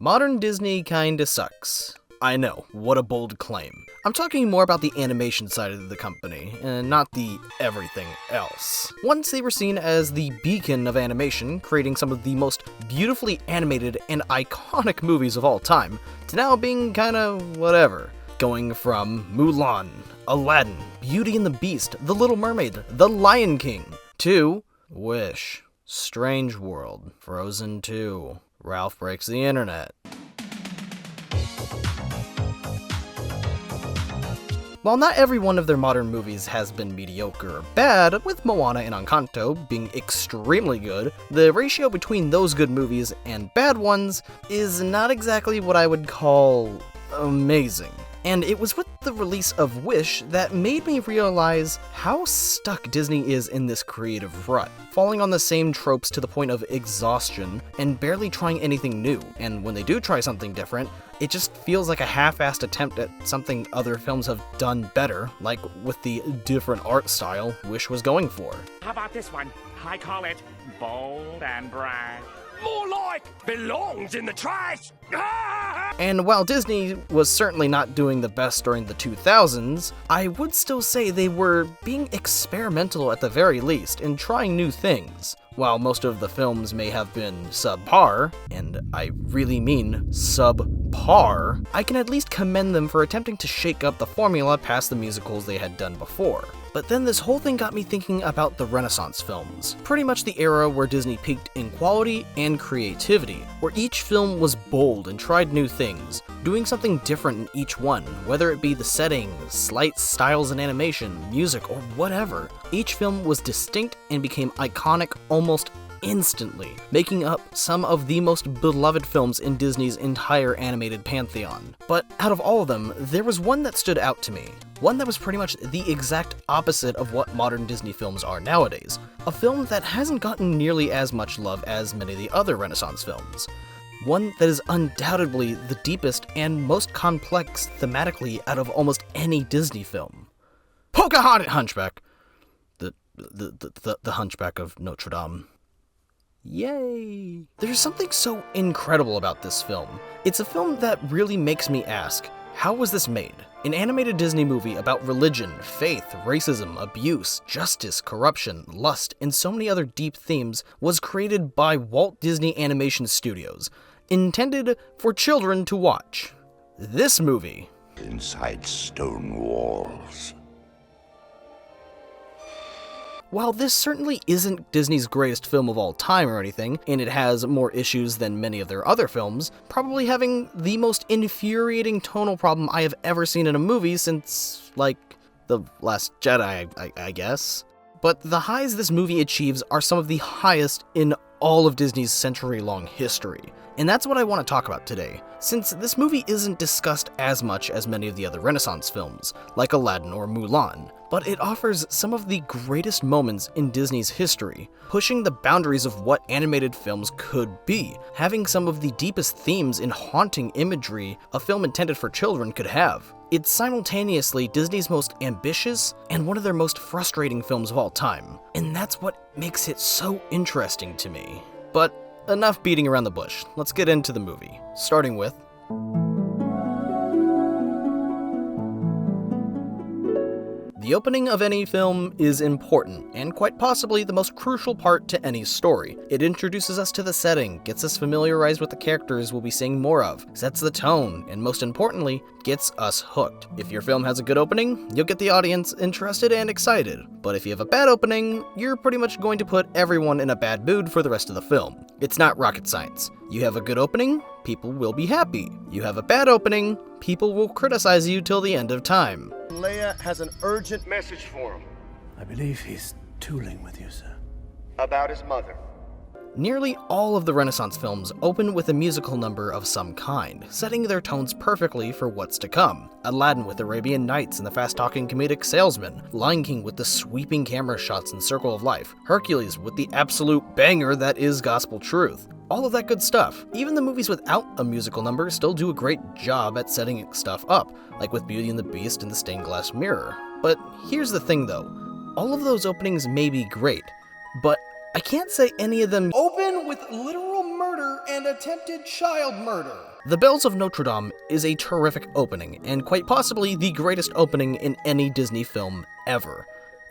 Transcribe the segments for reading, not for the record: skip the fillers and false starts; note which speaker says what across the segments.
Speaker 1: Modern Disney kinda sucks. I know, what a bold claim. I'm talking more about the animation side of the company, and not the everything else. Once they were seen as the beacon of animation, creating some of the most beautifully animated and iconic movies of all time, to now being kinda whatever. Going from Mulan, Aladdin, Beauty and the Beast, The Little Mermaid, The Lion King, to Wish, Strange World, Frozen 2, Ralph Breaks the Internet. While not every one of their modern movies has been mediocre or bad, with Moana and Encanto being extremely good, the ratio between those good movies and bad ones is not exactly what I would call amazing. And it was with the release of Wish that made me realize how stuck Disney is in this creative rut, falling on the same tropes to the point of exhaustion and barely trying anything new. And when they do try something different, it just feels like a half-assed attempt at something other films have done better, like with the different art style Wish was going for.
Speaker 2: How about this one? I call it bold and bright. More like belongs in the trash!
Speaker 1: And while Disney was certainly not doing the best during the 2000s, I would still say they were being experimental at the very least in trying new things. While most of the films may have been subpar, and I really mean subpar, I can at least commend them for attempting to shake up the formula past the musicals they had done before. But then this whole thing got me thinking about the Renaissance films, pretty much the era where Disney peaked in quality and creativity, where each film was bold and tried new things, doing something different in each one, whether it be the setting, slight styles in animation, music, or whatever. Each film was distinct and became iconic almost instantly, making up some of the most beloved films in Disney's entire animated pantheon. But out of all of them, there was one that stood out to me. One that was pretty much the exact opposite of what modern Disney films are nowadays. A film that hasn't gotten nearly as much love as many of the other Renaissance films. One that is undoubtedly the deepest and most complex thematically out of almost any Disney film. Pocahontas Hunchback. The Hunchback of Notre Dame. Yay! There's something so incredible about this film. It's a film that really makes me ask, how was this made? An animated Disney movie about religion, faith, racism, abuse, justice, corruption, lust, and so many other deep themes was created by Walt Disney Animation Studios, intended for children to watch. This movie,
Speaker 3: inside stone walls.
Speaker 1: While this certainly isn't Disney's greatest film of all time or anything, and it has more issues than many of their other films, probably having the most infuriating tonal problem I have ever seen in a movie since, like, The Last Jedi, I guess. But the highs this movie achieves are some of the highest in all of Disney's century-long history. And that's what I want to talk about today, since this movie isn't discussed as much as many of the other Renaissance films, like Aladdin or Mulan, but it offers some of the greatest moments in Disney's history, pushing the boundaries of what animated films could be, having some of the deepest themes and haunting imagery a film intended for children could have. It's simultaneously Disney's most ambitious and one of their most frustrating films of all time, and that's what makes it so interesting to me. But enough beating around the bush, let's get into the movie, starting with the opening of any film is important, and quite possibly the most crucial part to any story. It introduces us to the setting, gets us familiarized with the characters we'll be seeing more of, sets the tone, and most importantly, gets us hooked. If your film has a good opening, you'll get the audience interested and excited. But if you have a bad opening, you're pretty much going to put everyone in a bad mood for the rest of the film. It's not rocket science. You have a good opening, people will be happy. You have a bad opening, people will criticize you till the end of time.
Speaker 4: Leia has an urgent message for him.
Speaker 5: I believe he's tooling with you, sir.
Speaker 4: About his mother.
Speaker 1: Nearly all of the Renaissance films open with a musical number of some kind, setting their tones perfectly for what's to come. Aladdin with Arabian Nights and the fast-talking comedic salesman, Lion King with the sweeping camera shots in Circle of Life, Hercules with the absolute banger that is gospel truth. All of that good stuff. Even the movies without a musical number still do a great job at setting stuff up, like with Beauty and the Beast and the Stained Glass Mirror. But here's the thing though, all of those openings may be great, but I can't say any of them open with literal murder murder and attempted child murder. The Bells of Notre Dame is a terrific opening, and quite possibly the greatest opening in any Disney film ever.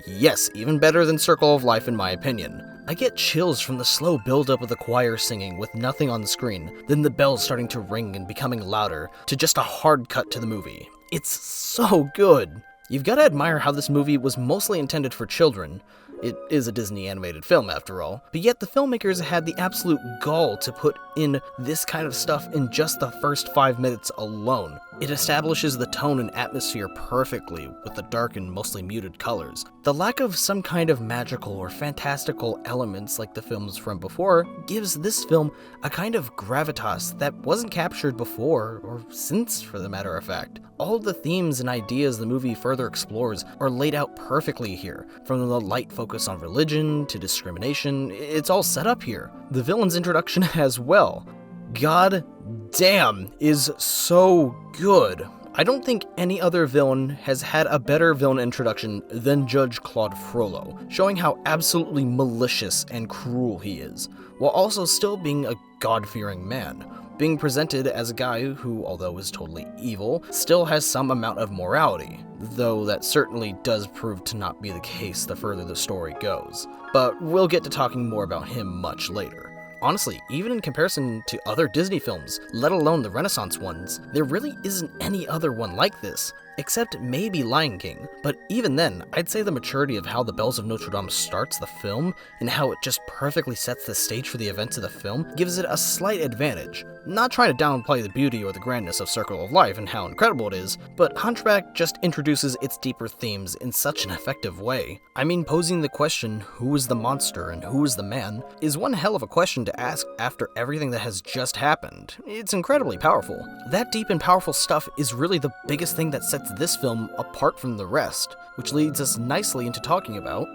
Speaker 1: Yes, even better than Circle of Life in my opinion. I get chills from the slow build-up of the choir singing with nothing on the screen, then the bells starting to ring and becoming louder, to just a hard cut to the movie. It's so good. You've got to admire how this movie was mostly intended for children. It is a Disney animated film after all, but yet the filmmakers had the absolute gall to put in this kind of stuff in just the first 5 minutes alone. It establishes the tone and atmosphere perfectly with the dark and mostly muted colors. The lack of some kind of magical or fantastical elements like the films from before gives this film a kind of gravitas that wasn't captured before, or since for the matter of fact. All the themes and ideas the movie further explores are laid out perfectly here, from the light focus on religion to discrimination. It's all set up here. The villain's introduction as well. God damn is so good. I don't think any other villain has had a better villain introduction than Judge Claude Frollo, showing how absolutely malicious and cruel he is, while also still being a God-fearing man, being presented as a guy who, although is totally evil, still has some amount of morality, though that certainly does prove to not be the case the further the story goes. But we'll get to talking more about him much later. Honestly, even in comparison to other Disney films, let alone the Renaissance ones, there really isn't any other one like this, except maybe Lion King. But even then, I'd say the maturity of how The Bells of Notre Dame starts the film, and how it just perfectly sets the stage for the events of the film, gives it a slight advantage. Not trying to downplay the beauty or the grandness of Circle of Life and how incredible it is, but Hunchback just introduces its deeper themes in such an effective way. I mean, posing the question, who is the monster and who is the man, is one hell of a question to ask after everything that has just happened. It's incredibly powerful. That deep and powerful stuff is really the biggest thing that sets this film apart from the rest, which leads us nicely into talking about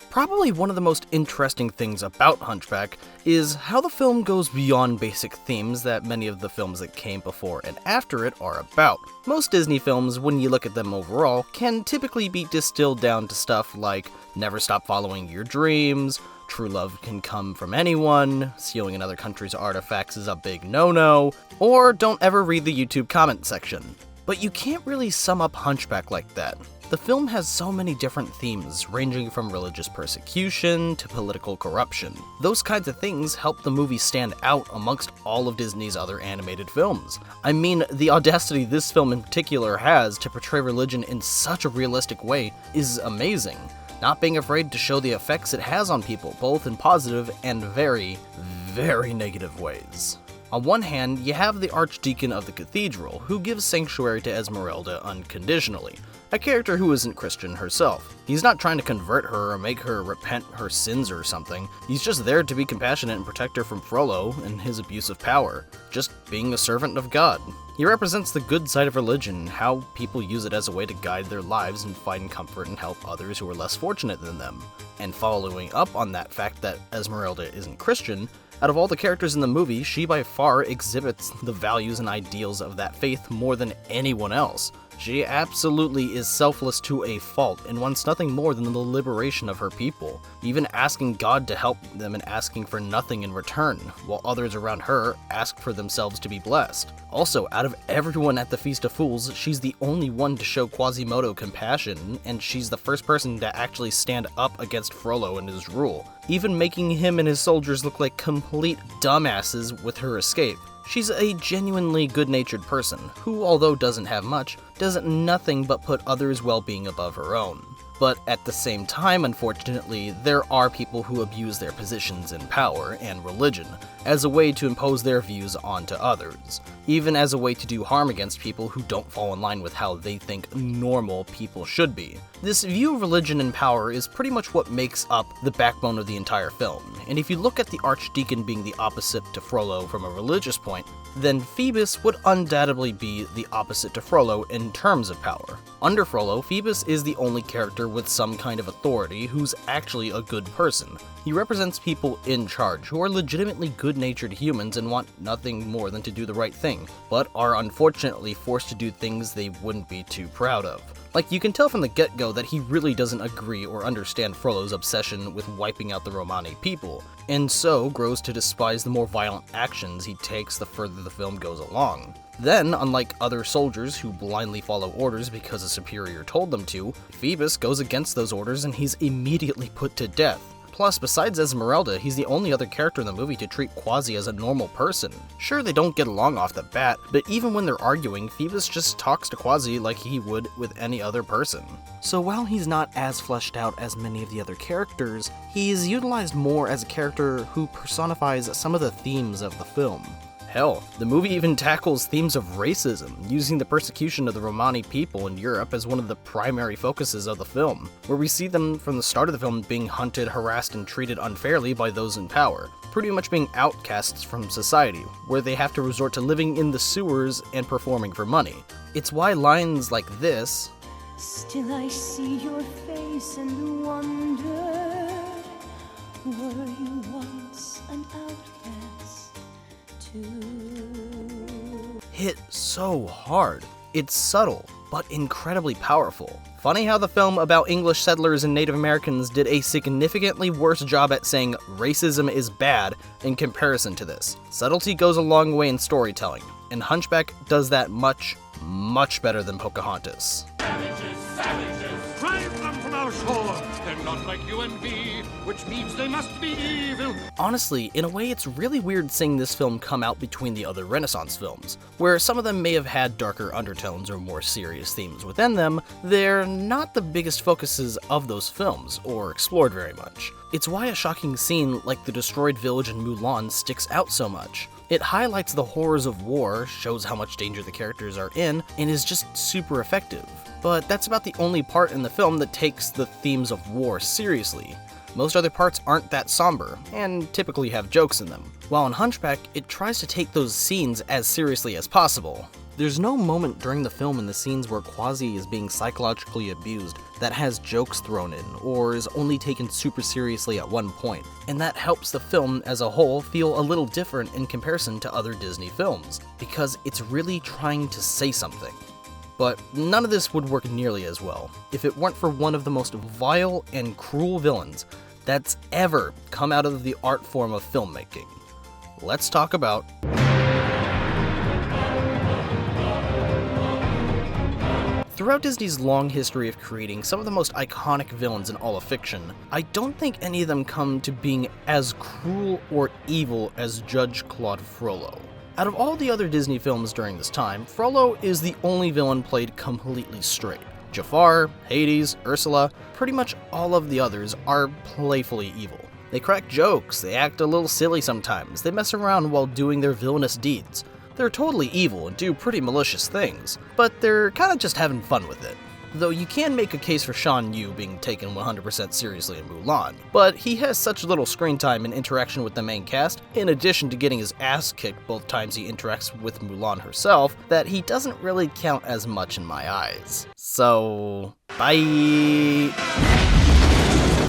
Speaker 1: probably one of the most interesting things about Hunchback is how the film goes beyond basic themes that many of the films that came before and after it are about. Most Disney films, when you look at them overall, can typically be distilled down to stuff like never stop following your dreams, true love can come from anyone, stealing another country's artifacts is a big no-no, or don't ever read the YouTube comment section. But you can't really sum up Hunchback like that. The film has so many different themes, ranging from religious persecution to political corruption. Those kinds of things help the movie stand out amongst all of Disney's other animated films. I mean, the audacity this film in particular has to portray religion in such a realistic way is amazing, not being afraid to show the effects it has on people, both in positive and very, very negative ways. On one hand, you have the Archdeacon of the Cathedral, who gives sanctuary to Esmeralda unconditionally, a character who isn't Christian herself. He's not trying to convert her or make her repent her sins or something. He's just there to be compassionate and protect her from Frollo and his abuse of power, just being a servant of God. He represents the good side of religion, how people use it as a way to guide their lives and find comfort and help others who are less fortunate than them. And following up on that fact that Esmeralda isn't Christian, out of all the characters in the movie, she by far exhibits the values and ideals of that faith more than anyone else. She absolutely is selfless to a fault and wants nothing more than the liberation of her people, even asking God to help them and asking for nothing in return, while others around her ask for themselves to be blessed. Also, out of everyone at the Feast of Fools, she's the only one to show Quasimodo compassion, and she's the first person to actually stand up against Frollo and his rule, even making him and his soldiers look like complete dumbasses with her escape. She's a genuinely good-natured person, who, although doesn't have much, does nothing but put others' well-being above her own. But at the same time, unfortunately, there are people who abuse their positions in power and religion as a way to impose their views onto others, even as a way to do harm against people who don't fall in line with how they think normal people should be. This view of religion and power is pretty much what makes up the backbone of the entire film, and if you look at the Archdeacon being the opposite to Frollo from a religious point, then Phoebus would undoubtedly be the opposite to Frollo in terms of power. Under Frollo, Phoebus is the only character character with some kind of authority who's actually a good person. He represents people in charge who are legitimately good-natured humans and want nothing more than to do the right thing, but are unfortunately forced to do things they wouldn't be too proud of. Like, you can tell from the get-go that he really doesn't agree or understand Frollo's obsession with wiping out the Romani people, and so grows to despise the more violent actions he takes the further the film goes along. Then, unlike other soldiers who blindly follow orders because a superior told them to, Phoebus goes against those orders and he's immediately put to death. Plus, besides Esmeralda, he's the only other character in the movie to treat Quasi as a normal person. Sure, they don't get along off the bat, but even when they're arguing, Phoebus just talks to Quasi like he would with any other person. So while he's not as fleshed out as many of the other characters, he's utilized more as a character who personifies some of the themes of the film. Hell, the movie even tackles themes of racism, using the persecution of the Romani people in Europe as one of the primary focuses of the film, where we see them from the start of the film being hunted, harassed, and treated unfairly by those in power, pretty much being outcasts from society, where they have to resort to living in the sewers and performing for money. It's why lines like this,
Speaker 6: "Still I see your face and wonder, were you once an outcast too?"
Speaker 1: hit so hard. It's subtle, but incredibly powerful. Funny how the film about English settlers and Native Americans did a significantly worse job at saying racism is bad in comparison to this. Subtlety goes a long way in storytelling, and Hunchback does that much, much better than Pocahontas.
Speaker 2: Savages, drive them from our shore. They're not like you and me, which means they must be evil.
Speaker 1: Honestly, in a way, it's really weird seeing this film come out between the other Renaissance films, where some of them may have had darker undertones or more serious themes within them. They're not the biggest focuses of those films, or explored very much. It's why a shocking scene like the destroyed village in Mulan sticks out so much. It highlights the horrors of war, shows how much danger the characters are in, and is just super effective. But that's about the only part in the film that takes the themes of war seriously. Most other parts aren't that somber, and typically have jokes in them. While in Hunchback, it tries to take those scenes as seriously as possible. There's no moment during the film in the scenes where Quasi is being psychologically abused that has jokes thrown in, or is only taken super seriously at one point, and that helps the film as a whole feel a little different in comparison to other Disney films, because it's really trying to say something. But none of this would work nearly as well if it weren't for one of the most vile and cruel villains that's ever come out of the art form of filmmaking. Let's talk about Throughout Disney's long history of creating some of the most iconic villains in all of fiction, I don't think any of them come to being as cruel or evil as Judge Claude Frollo. Out of all the other Disney films during this time, Frollo is the only villain played completely straight. Jafar, Hades, Ursula, pretty much all of the others are playfully evil. They crack jokes, they act a little silly sometimes, they mess around while doing their villainous deeds. They're totally evil and do pretty malicious things, but they're kinda just having fun with it. Though you can make a case for Shan Yu being taken 100% seriously in Mulan, but he has such little screen time and interaction with the main cast, in addition to getting his ass kicked both times he interacts with Mulan herself, that he doesn't really count as much in my eyes. So, bye!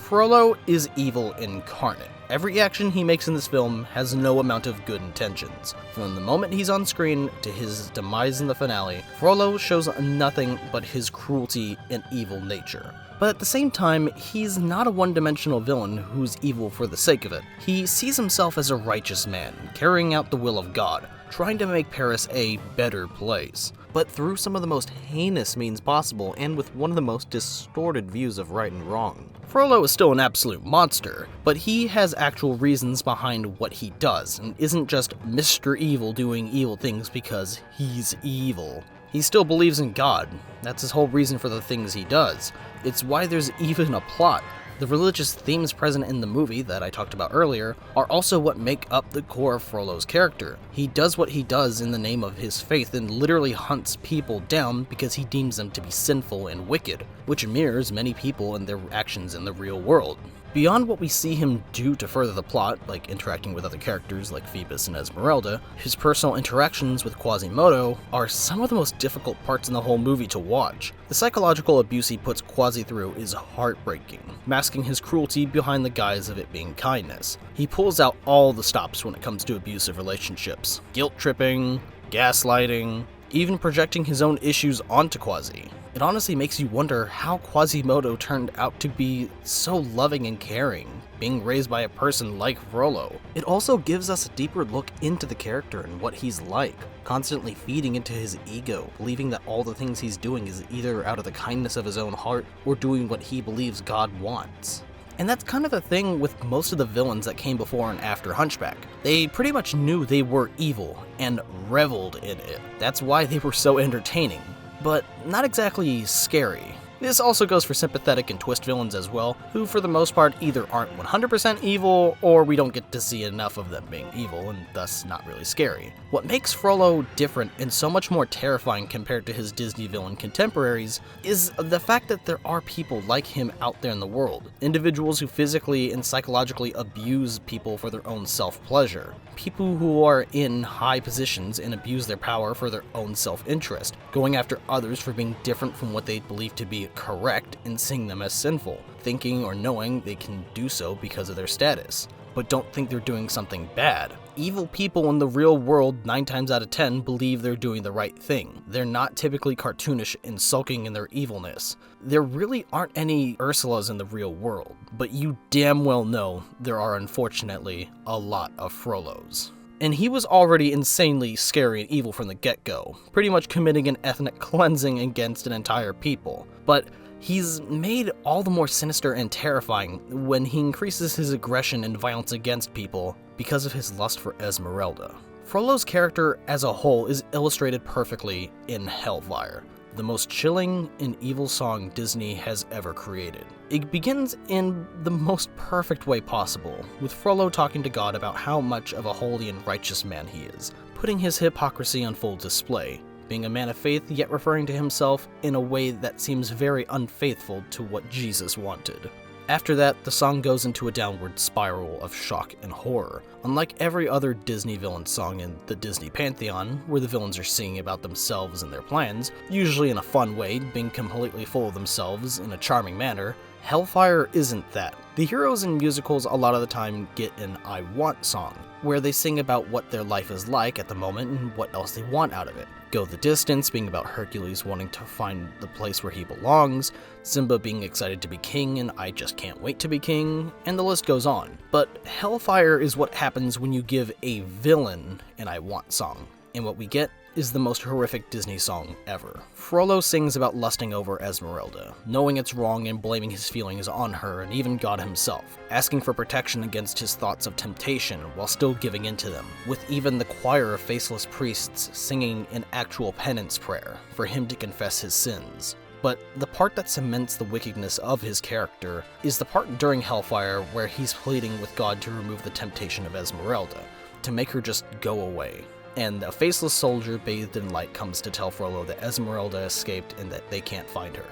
Speaker 1: Frollo is evil incarnate. Every action he makes in this film has no amount of good intentions. From the moment he's on screen to his demise in the finale, Frollo shows nothing but his cruelty and evil nature. But at the same time, he's not a one-dimensional villain who's evil for the sake of it. He sees himself as a righteous man, carrying out the will of God, trying to make Paris a better place, but through some of the most heinous means possible and with one of the most distorted views of right and wrong. Frollo is still an absolute monster, but he has actual reasons behind what he does, and isn't just Mr. Evil doing evil things because he's evil. He still believes in God. That's his whole reason for the things he does. It's why there's even a plot. The religious themes present in the movie that I talked about earlier are also what make up the core of Frollo's character. He does what he does in the name of his faith and literally hunts people down because he deems them to be sinful and wicked, which mirrors many people and their actions in the real world. Beyond what we see him do to further the plot, like interacting with other characters like Phoebus and Esmeralda, his personal interactions with Quasimodo are some of the most difficult parts in the whole movie to watch. The psychological abuse he puts Quasi through is heartbreaking, masking his cruelty behind the guise of it being kindness. He pulls out all the stops when it comes to abusive relationships: guilt-tripping, gaslighting, even projecting his own issues onto Quasi. It honestly makes you wonder how Quasimodo turned out to be so loving and caring, being raised by a person like Frollo. It also gives us a deeper look into the character and what he's like, constantly feeding into his ego, believing that all the things he's doing is either out of the kindness of his own heart or doing what he believes God wants. And that's kind of the thing with most of the villains that came before and after Hunchback. They pretty much knew they were evil and reveled in it. That's why they were so entertaining, but not exactly scary. This also goes for sympathetic and twist villains as well, who for the most part either aren't 100% evil, or we don't get to see enough of them being evil and thus not really scary. What makes Frollo different and so much more terrifying compared to his Disney villain contemporaries is the fact that there are people like him out there in the world. Individuals who physically and psychologically abuse people for their own self-pleasure. People who are in high positions and abuse their power for their own self-interest, going after others for being different from what they believe to be correct and seeing them as sinful, thinking or knowing they can do so because of their status, but don't think they're doing something bad. Evil people in the real world 9 times out of 10 believe they're doing the right thing. They're not typically cartoonish and sulking in their evilness. There really aren't any Ursulas in the real world, but you damn well know there are unfortunately a lot of Frollos. And he was already insanely scary and evil from the get-go, pretty much committing an ethnic cleansing against an entire people. But he's made all the more sinister and terrifying when he increases his aggression and violence against people because of his lust for Esmeralda. Frollo's character as a whole is illustrated perfectly in Hellfire, the most chilling and evil song Disney has ever created. It begins in the most perfect way possible, with Frollo talking to God about how much of a holy and righteous man he is, putting his hypocrisy on full display, being a man of faith yet referring to himself in a way that seems very unfaithful to what Jesus wanted. After that, the song goes into a downward spiral of shock and horror, unlike every other Disney villain song in the Disney Pantheon, where the villains are singing about themselves and their plans, usually in a fun way, being completely full of themselves in a charming manner. Hellfire isn't that. The heroes in musicals a lot of the time get an I want song, where they sing about what their life is like at the moment and what else they want out of it. Go the Distance being about Hercules wanting to find the place where he belongs, Simba being excited to be king and I just can't wait to be king, and the list goes on. But Hellfire is what happens when you give a villain an I want song, and what we get is the most horrific Disney song ever. Frollo sings about lusting over Esmeralda, knowing it's wrong and blaming his feelings on her and even God himself, asking for protection against his thoughts of temptation while still giving in to them, with even the choir of faceless priests singing an actual penance prayer for him to confess his sins. But the part that cements the wickedness of his character is the part during Hellfire where he's pleading with God to remove the temptation of Esmeralda, to make her just go away. And a faceless soldier bathed in light comes to tell Frollo that Esmeralda escaped and that they can't find her.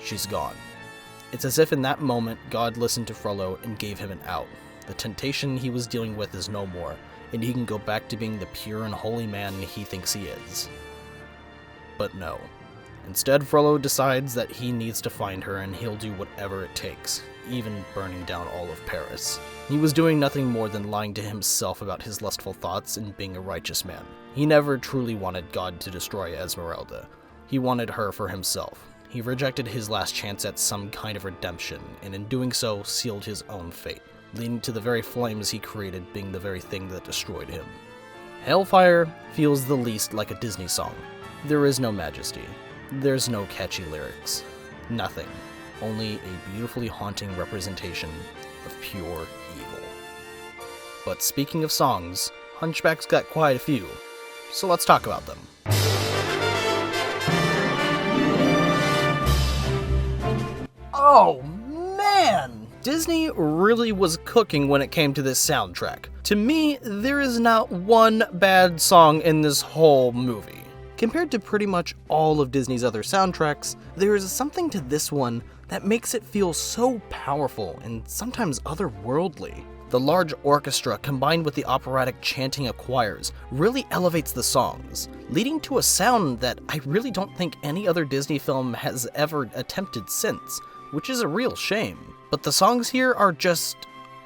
Speaker 1: She's gone. It's as if in that moment God listened to Frollo and gave him an out. The temptation he was dealing with is no more, and he can go back to being the pure and holy man he thinks he is. But no. Instead, Frollo decides that he needs to find her and he'll do whatever it takes, even burning down all of Paris. He was doing nothing more than lying to himself about his lustful thoughts and being a righteous man. He never truly wanted God to destroy Esmeralda. He wanted her for himself. He rejected his last chance at some kind of redemption, and in doing so, sealed his own fate, leading to the very flames he created being the very thing that destroyed him. Hellfire feels the least like a Disney song. There is no majesty. There's no catchy lyrics. Nothing. Only a beautifully haunting representation of pure evil. But speaking of songs, Hunchback's got quite a few, so let's talk about them. Oh man! Disney really was cooking when it came to this soundtrack. To me, there is not one bad song in this whole movie. Compared to pretty much all of Disney's other soundtracks, there is something to this one that makes it feel so powerful and sometimes otherworldly. The large orchestra combined with the operatic chanting of choirs really elevates the songs, leading to a sound that I really don't think any other Disney film has ever attempted since, which is a real shame. But the songs here are just,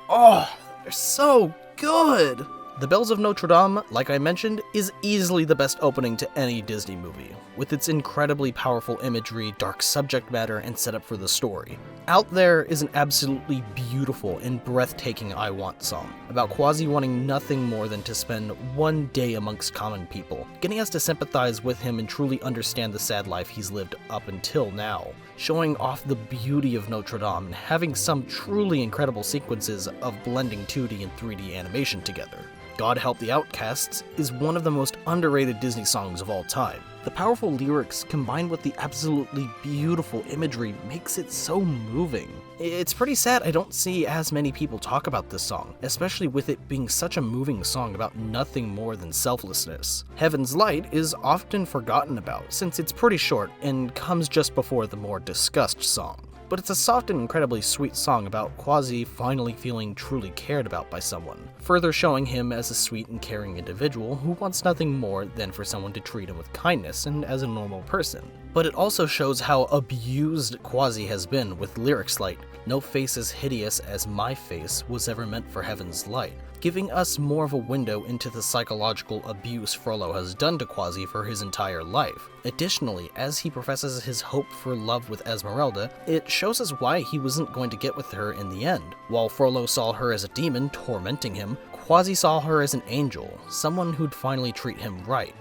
Speaker 1: they're so good! The Bells of Notre Dame, like I mentioned, is easily the best opening to any Disney movie, with its incredibly powerful imagery, dark subject matter, and setup for the story. Out There is an absolutely beautiful and breathtaking I Want song, about Quasi wanting nothing more than to spend one day amongst common people, getting us to sympathize with him and truly understand the sad life he's lived up until now, showing off the beauty of Notre Dame and having some truly incredible sequences of blending 2D and 3D animation together. God Help the Outcasts is one of the most underrated Disney songs of all time. The powerful lyrics combined with the absolutely beautiful imagery makes it so moving. It's pretty sad I don't see as many people talk about this song, especially with it being such a moving song about nothing more than selflessness. Heaven's Light is often forgotten about since it's pretty short and comes just before the more discussed song. But it's a soft and incredibly sweet song about Quasi finally feeling truly cared about by someone, further showing him as a sweet and caring individual who wants nothing more than for someone to treat him with kindness and as a normal person. But it also shows how abused Quasi has been with lyrics like, "No face as hideous as my face was ever meant for heaven's light," giving us more of a window into the psychological abuse Frollo has done to Quasi for his entire life. Additionally, as he professes his hope for love with Esmeralda, it shows us why he wasn't going to get with her in the end. While Frollo saw her as a demon tormenting him, Quasi saw her as an angel, someone who'd finally treat him right.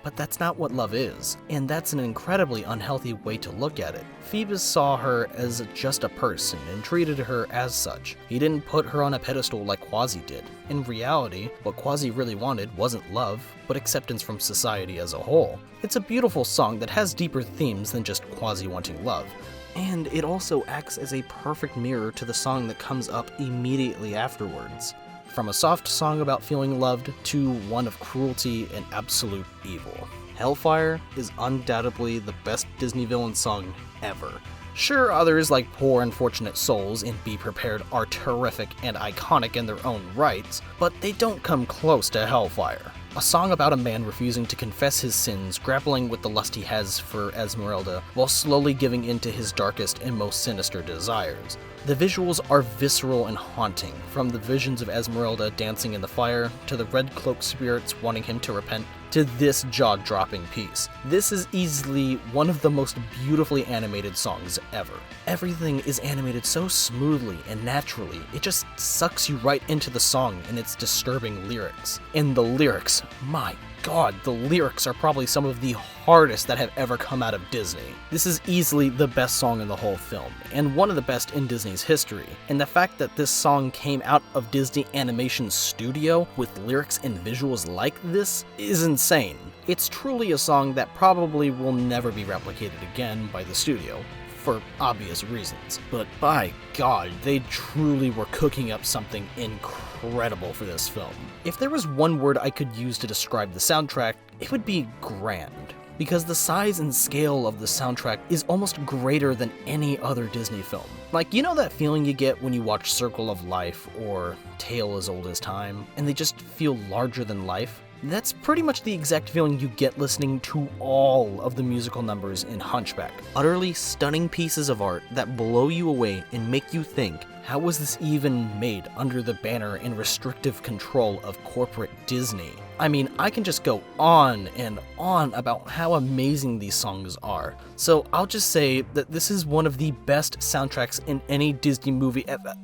Speaker 1: But that's not what love is, and that's an incredibly unhealthy way to look at it. Phoebus saw her as just a person and treated her as such. He didn't put her on a pedestal like Quasi did. In reality, what Quasi really wanted wasn't love, but acceptance from society as a whole. It's a beautiful song that has deeper themes than just Quasi wanting love. And it also acts as a perfect mirror to the song that comes up immediately afterwards. From a soft song about feeling loved to one of cruelty and absolute evil. Hellfire is undoubtedly the best Disney villain song ever. Sure, others like Poor Unfortunate Souls and Be Prepared are terrific and iconic in their own rights, but they don't come close to Hellfire. A song about a man refusing to confess his sins, grappling with the lust he has for Esmeralda, while slowly giving in to his darkest and most sinister desires. The visuals are visceral and haunting, from the visions of Esmeralda dancing in the fire, to the red cloak spirits wanting him to repent, to this jaw-dropping piece. This is easily one of the most beautifully animated songs ever. Everything is animated so smoothly and naturally, it just sucks you right into the song and its disturbing lyrics. And the lyrics, my God, the lyrics are probably some of the hardest that have ever come out of Disney. This is easily the best song in the whole film, and one of the best in Disney's history. And the fact that this song came out of Disney Animation Studio with lyrics and visuals like this is insane. It's truly a song that probably will never be replicated again by the studio, for obvious reasons. But by God, they truly were cooking up something incredible for this film. If there was one word I could use to describe the soundtrack, it would be grand. Because the size and scale of the soundtrack is almost greater than any other Disney film. Like, you know that feeling you get when you watch Circle of Life or Tale as Old as Time, and they just feel larger than life? That's pretty much the exact feeling you get listening to all of the musical numbers in Hunchback. Utterly stunning pieces of art that blow you away and make you think, how was this even made under the banner and restrictive control of corporate Disney? I mean, I can just go on and on about how amazing these songs are. So I'll just say that this is one of the best soundtracks in any Disney movie ever.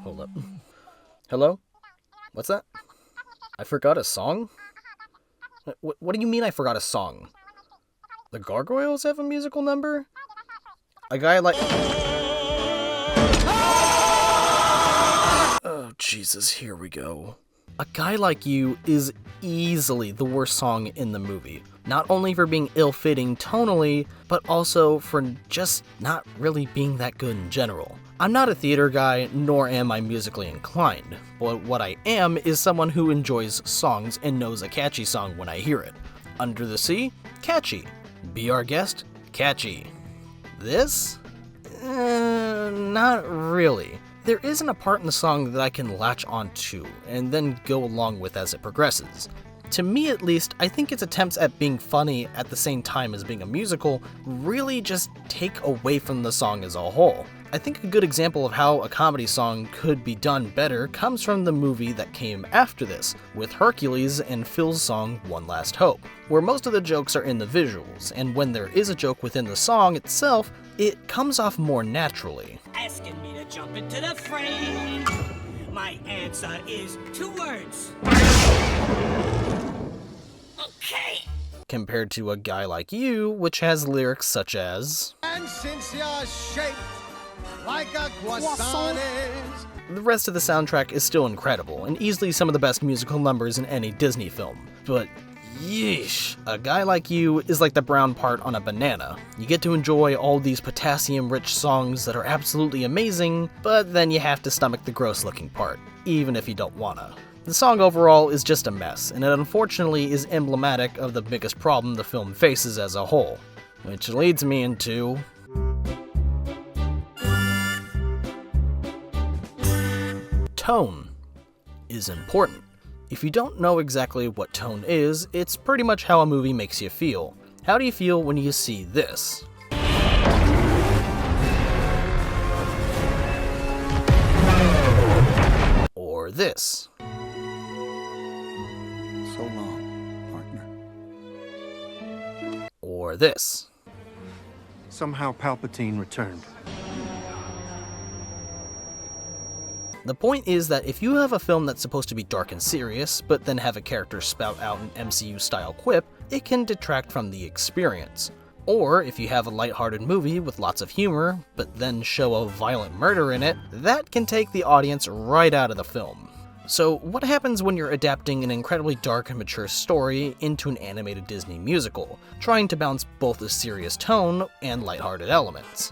Speaker 1: Hold up. Hello? What's that? I forgot a song? What do you mean I forgot a song? The Gargoyles have a musical number? A guy like... Oh, Jesus, here we go. A Guy Like You is easily the worst song in the movie. Not only for being ill-fitting tonally, but also for just not really being that good in general. I'm not a theater guy, nor am I musically inclined, but what I am is someone who enjoys songs and knows a catchy song when I hear it. Under the Sea, catchy. Be Our Guest, catchy. This? Not really. There isn't a part in the song that I can latch onto and then go along with as it progresses. To me at least, I think its attempts at being funny at the same time as being a musical really just take away from the song as a whole. I think a good example of how a comedy song could be done better comes from the movie that came after this, with Hercules and Phil's song One Last Hope, where most of the jokes are in the visuals, and when there is a joke within the song itself, it comes off more naturally.
Speaker 7: Asking me to jump into the fray. My answer is 2 words. Okay.
Speaker 1: Compared to A Guy Like You, which has lyrics such as,
Speaker 8: "And since you're shaped like a croissant is."
Speaker 1: The rest of the soundtrack is still incredible, and easily some of the best musical numbers in any Disney film. But yeesh, A Guy Like You is like the brown part on a banana. You get to enjoy all these potassium-rich songs that are absolutely amazing, but then you have to stomach the gross-looking part, even if you don't wanna. The song overall is just a mess, and it unfortunately is emblematic of the biggest problem the film faces as a whole. Which leads me into... tone is important. If you don't know exactly what tone is, it's pretty much how a movie makes you feel. How do you feel when you see this? Or this?
Speaker 5: So long, partner.
Speaker 1: Or this?
Speaker 5: Somehow Palpatine returned.
Speaker 1: The point is that if you have a film that's supposed to be dark and serious, but then have a character spout out an MCU-style quip, it can detract from the experience. Or if you have a lighthearted movie with lots of humor, but then show a violent murder in it, that can take the audience right out of the film. So what happens when you're adapting an incredibly dark and mature story into an animated Disney musical, trying to balance both a serious tone and lighthearted elements?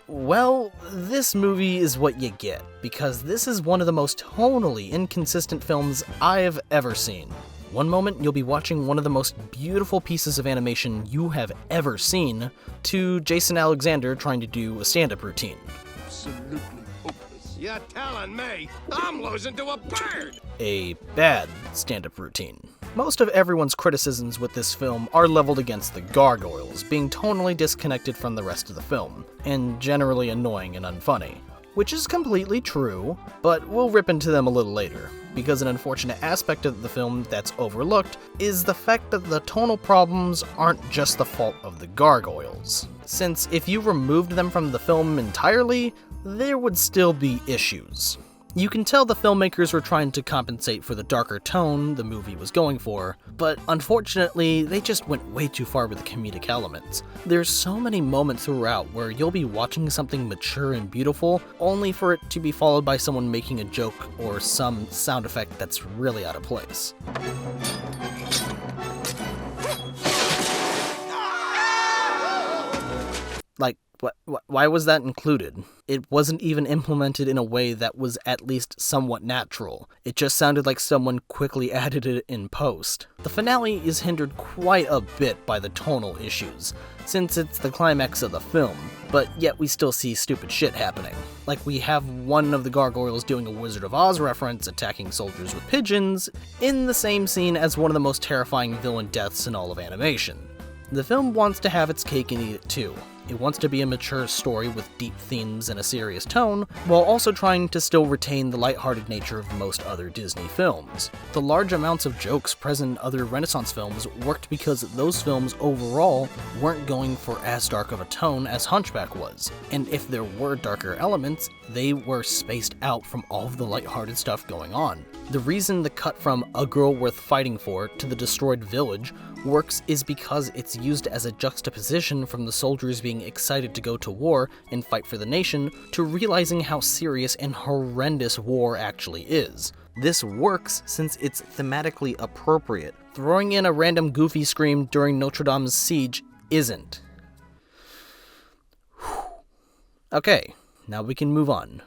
Speaker 1: Well, this movie is what you get, because this is one of the most tonally inconsistent films I've ever seen. One moment you'll be watching one of the most beautiful pieces of animation you have ever seen, to Jason Alexander trying to do a stand-up routine.
Speaker 3: Absolutely hopeless.
Speaker 2: You're telling me I'm losing to a bird!
Speaker 1: A bad stand-up routine. Most of everyone's criticisms with this film are leveled against the gargoyles being tonally disconnected from the rest of the film, and generally annoying and unfunny. Which is completely true, but we'll rip into them a little later, because an unfortunate aspect of the film that's overlooked is the fact that the tonal problems aren't just the fault of the gargoyles. Since if you removed them from the film entirely, there would still be issues. You can tell the filmmakers were trying to compensate for the darker tone the movie was going for, but unfortunately, they just went way too far with the comedic elements. There's so many moments throughout where you'll be watching something mature and beautiful, only for it to be followed by someone making a joke or some sound effect that's really out of place. Like, why was that included? It wasn't even implemented in a way that was at least somewhat natural. It just sounded like someone quickly added it in post. The finale is hindered quite a bit by the tonal issues, since it's the climax of the film, but yet we still see stupid shit happening. Like we have one of the gargoyles doing a Wizard of Oz reference attacking soldiers with pigeons, in the same scene as one of the most terrifying villain deaths in all of animation. The film wants to have its cake and eat it too. It wants to be a mature story with deep themes and a serious tone, while also trying to still retain the lighthearted nature of most other Disney films. The large amounts of jokes present in other Renaissance films worked because those films overall weren't going for as dark of a tone as Hunchback was, and if there were darker elements, they were spaced out from all of the lighthearted stuff going on. The reason the cut from A Girl Worth Fighting For to the destroyed village works is because it's used as a juxtaposition from the soldiers being excited to go to war and fight for the nation to realizing how serious and horrendous war actually is. This works since it's thematically appropriate. Throwing in a random goofy scream during Notre Dame's siege isn't. Okay, now we can move on.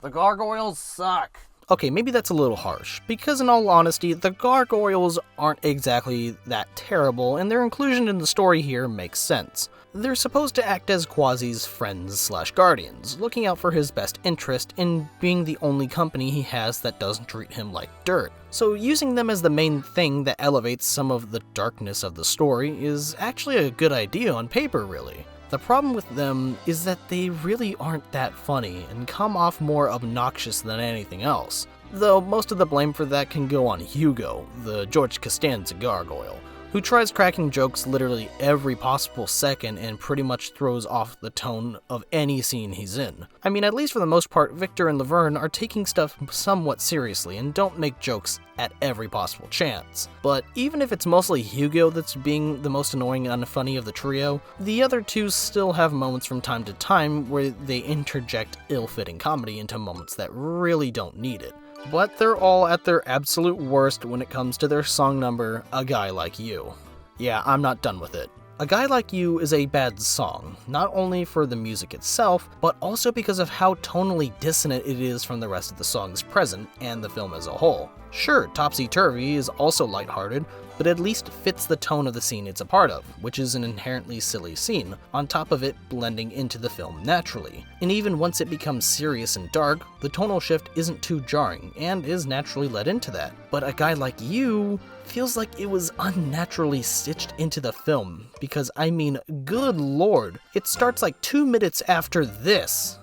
Speaker 1: The gargoyles suck. Okay, maybe that's a little harsh, because in all honesty, the gargoyles aren't exactly that terrible, and their inclusion in the story here makes sense. They're supposed to act as Quasi's friends/guardians, looking out for his best interest in being the only company he has that doesn't treat him like dirt. So using them as the main thing that elevates some of the darkness of the story is actually a good idea on paper, really. The problem with them is that they really aren't that funny and come off more obnoxious than anything else. Though most of the blame for that can go on Hugo, the George Costanza gargoyle, who tries cracking jokes literally every possible second and pretty much throws off the tone of any scene he's in. I mean, at least for the most part, Victor and Laverne are taking stuff somewhat seriously and don't make jokes at every possible chance. But even if it's mostly Hugo that's being the most annoying and unfunny of the trio, the other two still have moments from time to time where they interject ill-fitting comedy into moments that really don't need it. But they're all at their absolute worst when it comes to their song number, A Guy Like You. Yeah, I'm not done with it. A Guy Like You is a bad song, not only for the music itself, but also because of how tonally dissonant it is from the rest of the songs present and the film as a whole. Sure, Topsy Turvy is also lighthearted, but at least fits the tone of the scene it's a part of, which is an inherently silly scene, on top of it blending into the film naturally. And even once it becomes serious and dark, the tonal shift isn't too jarring, and is naturally led into that. But A Guy Like You feels like it was unnaturally stitched into the film, because I mean, good lord, it starts like 2 minutes after this.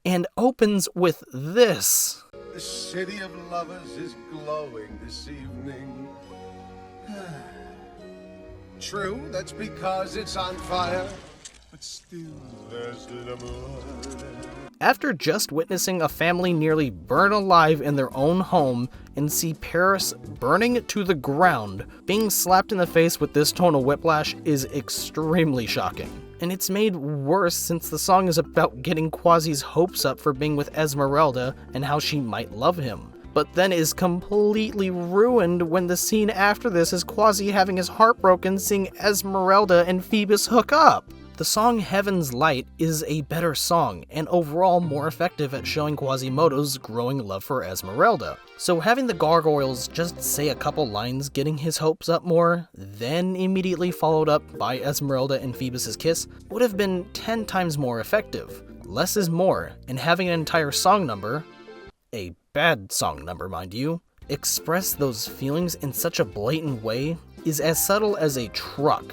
Speaker 1: And opens with this.
Speaker 8: The city of lovers is glowing this evening. True, that's because it's on fire, but still there's l'amour.
Speaker 1: After just witnessing a family nearly burn alive in their own home and see Paris burning to the ground, being slapped in the face with this tonal whiplash is extremely shocking. And it's made worse since the song is about getting Quasi's hopes up for being with Esmeralda and how she might love him. But then is completely ruined when the scene after this is Quasi having his heart broken seeing Esmeralda and Phoebus hook up. The song Heaven's Light is a better song, and overall more effective at showing Quasimodo's growing love for Esmeralda. So having the gargoyles just say a couple lines getting his hopes up more, then immediately followed up by Esmeralda and Phoebus' kiss, would have been 10 times more effective. Less is more, and having an entire song number, a bad song number mind you, express those feelings in such a blatant way is as subtle as a truck.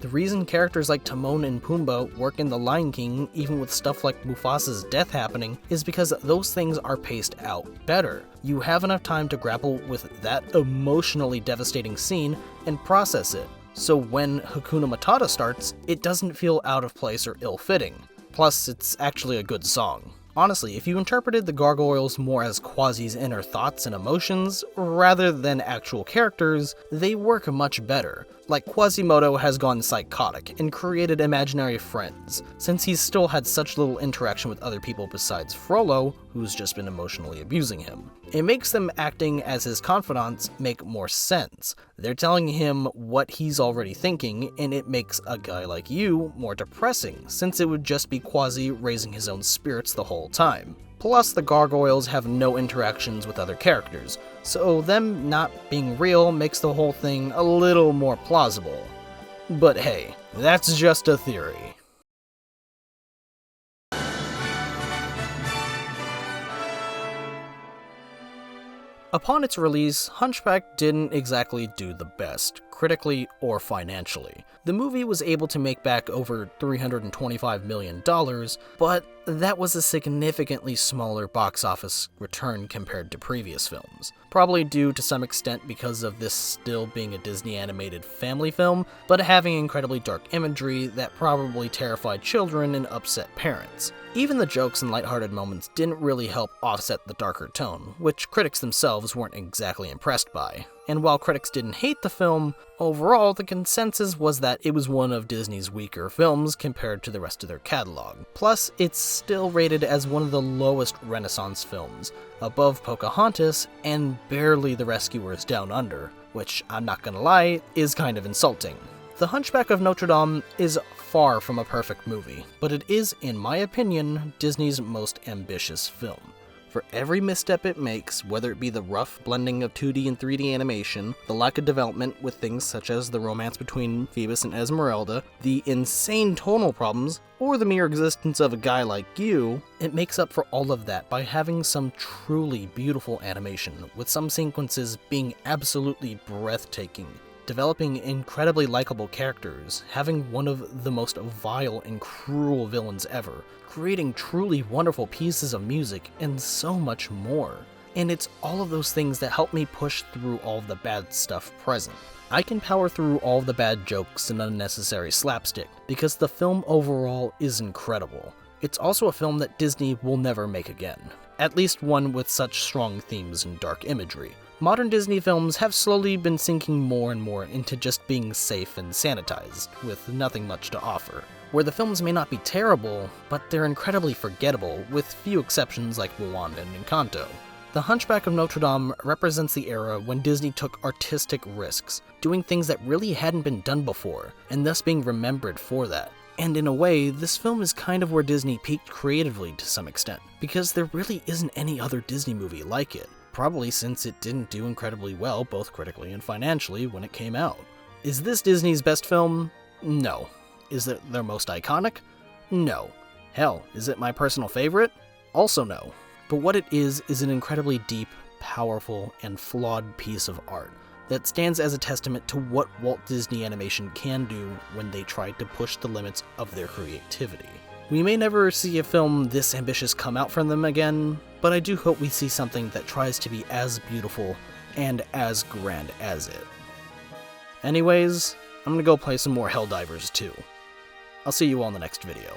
Speaker 1: The reason characters like Timon and Pumbaa work in The Lion King, even with stuff like Mufasa's death happening, is because those things are paced out better. You have enough time to grapple with that emotionally devastating scene and process it. So when Hakuna Matata starts, it doesn't feel out of place or ill-fitting. Plus, it's actually a good song. Honestly, if you interpreted the gargoyles more as Quasi's inner thoughts and emotions, rather than actual characters, they work much better. Like Quasimodo has gone psychotic and created imaginary friends, since he's still had such little interaction with other people besides Frollo, who's just been emotionally abusing him. It makes them acting as his confidants make more sense. They're telling him what he's already thinking, and it makes A Guy Like You more depressing, since it would just be Quasi raising his own spirits the whole time. Plus, the gargoyles have no interactions with other characters, so them not being real makes the whole thing a little more plausible. But hey, that's just a theory. Upon its release, Hunchback didn't exactly do the best, critically or financially. The movie was able to make back over $325 million, but that was a significantly smaller box office return compared to previous films. Probably due to some extent because of this still being a Disney animated family film, but having incredibly dark imagery that probably terrified children and upset parents. Even the jokes and lighthearted moments didn't really help offset the darker tone, which critics themselves weren't exactly impressed by. And while critics didn't hate the film, overall the consensus was that it was one of Disney's weaker films compared to the rest of their catalog. Plus, it's still rated as one of the lowest Renaissance films, above Pocahontas and barely The Rescuers Down Under, which, I'm not gonna lie, is kind of insulting. The Hunchback of Notre Dame is far from a perfect movie, but it is, in my opinion, Disney's most ambitious film. For every misstep it makes, whether it be the rough blending of 2D and 3D animation, the lack of development with things such as the romance between Phoebus and Esmeralda, the insane tonal problems, or the mere existence of a guy like you, it makes up for all of that by having some truly beautiful animation, with some sequences being absolutely breathtaking, developing incredibly likable characters, having one of the most vile and cruel villains ever, creating truly wonderful pieces of music, and so much more. And it's all of those things that help me push through all of the bad stuff present. I can power through all the bad jokes and unnecessary slapstick, because the film overall is incredible. It's also a film that Disney will never make again, at least one with such strong themes and dark imagery. Modern Disney films have slowly been sinking more and more into just being safe and sanitized, with nothing much to offer, where the films may not be terrible, but they're incredibly forgettable, with few exceptions like Mulan and Encanto. The Hunchback of Notre Dame represents the era when Disney took artistic risks, doing things that really hadn't been done before, and thus being remembered for that. And in a way, this film is kind of where Disney peaked creatively to some extent, because there really isn't any other Disney movie like it. Probably since it didn't do incredibly well, both critically and financially, when it came out. Is this Disney's best film? No. Is it their most iconic? No. Hell, is it my personal favorite? Also no. But what it is an incredibly deep, powerful, and flawed piece of art that stands as a testament to what Walt Disney Animation can do when they tried to push the limits of their creativity. We may never see a film this ambitious come out from them again, but I do hope we see something that tries to be as beautiful and as grand as it. Anyways, I'm gonna go play some more Helldivers 2. I'll see you all in the next video.